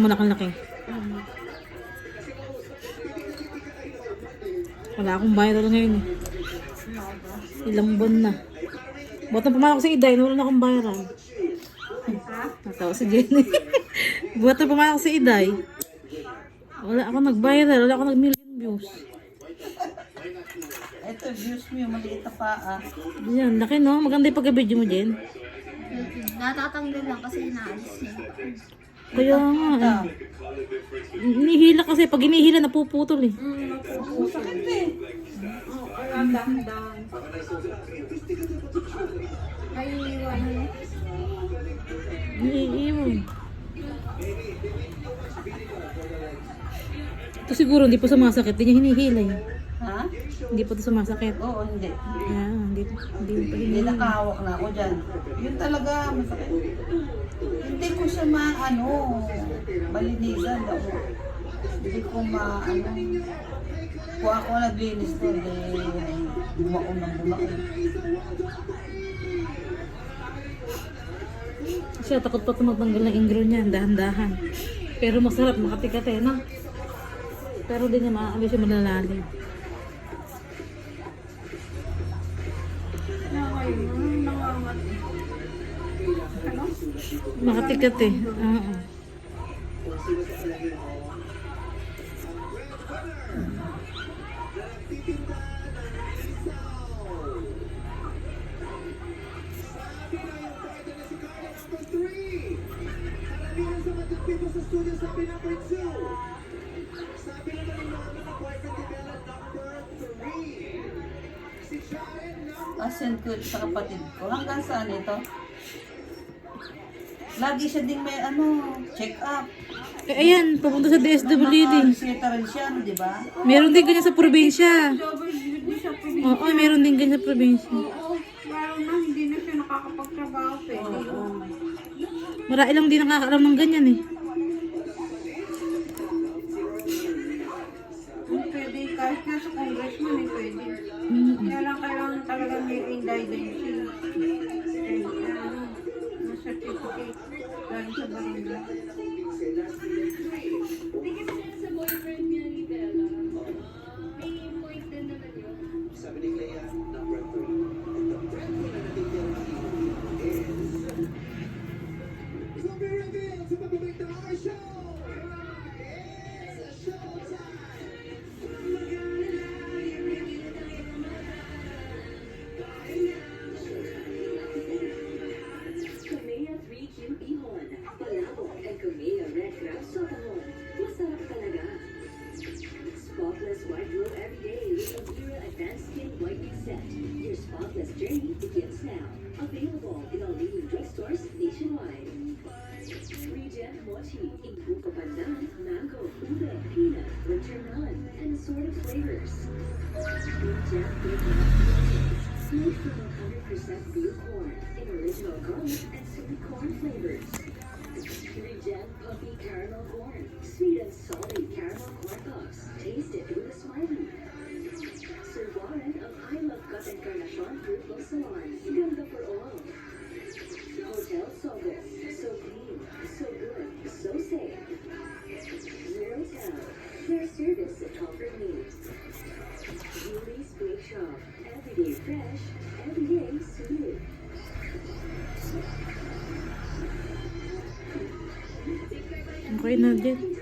Malaki-laki. Wala akong viral ngayon eh. Ilang buwan na. Buat na pumalak si Iday, wala na akong viral. Natawa si Jenny. Buat na pumalak si Iday. Wala ako nag-viral, wala ako nag-million views. Ito, views mo yung maliit na paa. Yan, laki no? Maganda yung pagka-video mo, Jen. Natatanggal lang kasi inaalis niya. Kaya nga eh. Hinihila kasi, pag hinihila napuputol eh. Sakit eh. Alam, dahan-dahan. Ay, ano? Iiwan. Ito siguro hindi po sumasakit, hindi niya hinihila eh. Ha? Hindi po ito sumasakit. Oo, hindi. Ayan, hindi pa Hindi hinihila. nakahawak na ako dyan. Yun talaga, masakit. Hindi ko siya malinisan daw. Hindi ko kung ako naglinis ko, hindi bumaon ng bumaon. Siya takot pa tumatanggal ng ingro niya, dahan-dahan. Pero masarap, makatikat eh, no? Pero di niya maaalis yung malalalim. Makatikat eh. Oo. Send ko sa kapatid ko. Hanggang saan ito? Lagi siya ding may check up. Eh, ayan, papunta sa DSWD. Reseta rin siya, di ba? Meron din ganyan sa probinsya. Oo, meron din ganyan sa probinsya. Oo, parang na hindi na siya nakakapagtrabaho. Pwede. Marami lang din nakakaalam ng ganyan eh. Pwede, kahit nga sa congressman eh, pwede. Kaya lang kailangan talaga may indigency. Na certificate. Galing sa barangay. Sabi ni Clea, number 3. And the breadwinner na natitira ng team is... So be revealed sa pagbabalik ng our show! It's showtime! Kamea 3 Kim Ihon, Palabok and Kamea Red Crab Sotahon. Masarap talaga. Spotless white glow every day with Avira Advanced Skin Whitening Set. Your spotless journey begins now. Available in all leading drugstores nationwide. Regen Mochi in Buko Pandan, Mango, Ube, Peanut, Watermelon, and assorted flavors. Regen made from 100% real corn in original garlic and sweet corn flavors. Regen Puffy Caramel Corn, sweet and salty caramel corn puffs. Taste it with a smiley. Sir Warren of I Love Cut Encarnacion Fruit Salon. Ganda for all. Hotel Sogo. So clean, so good, so safe. Zero Town. Their service at comfort needs. Julie's Bake Shop. Everyday fresh, everyday sweet. Okay na din.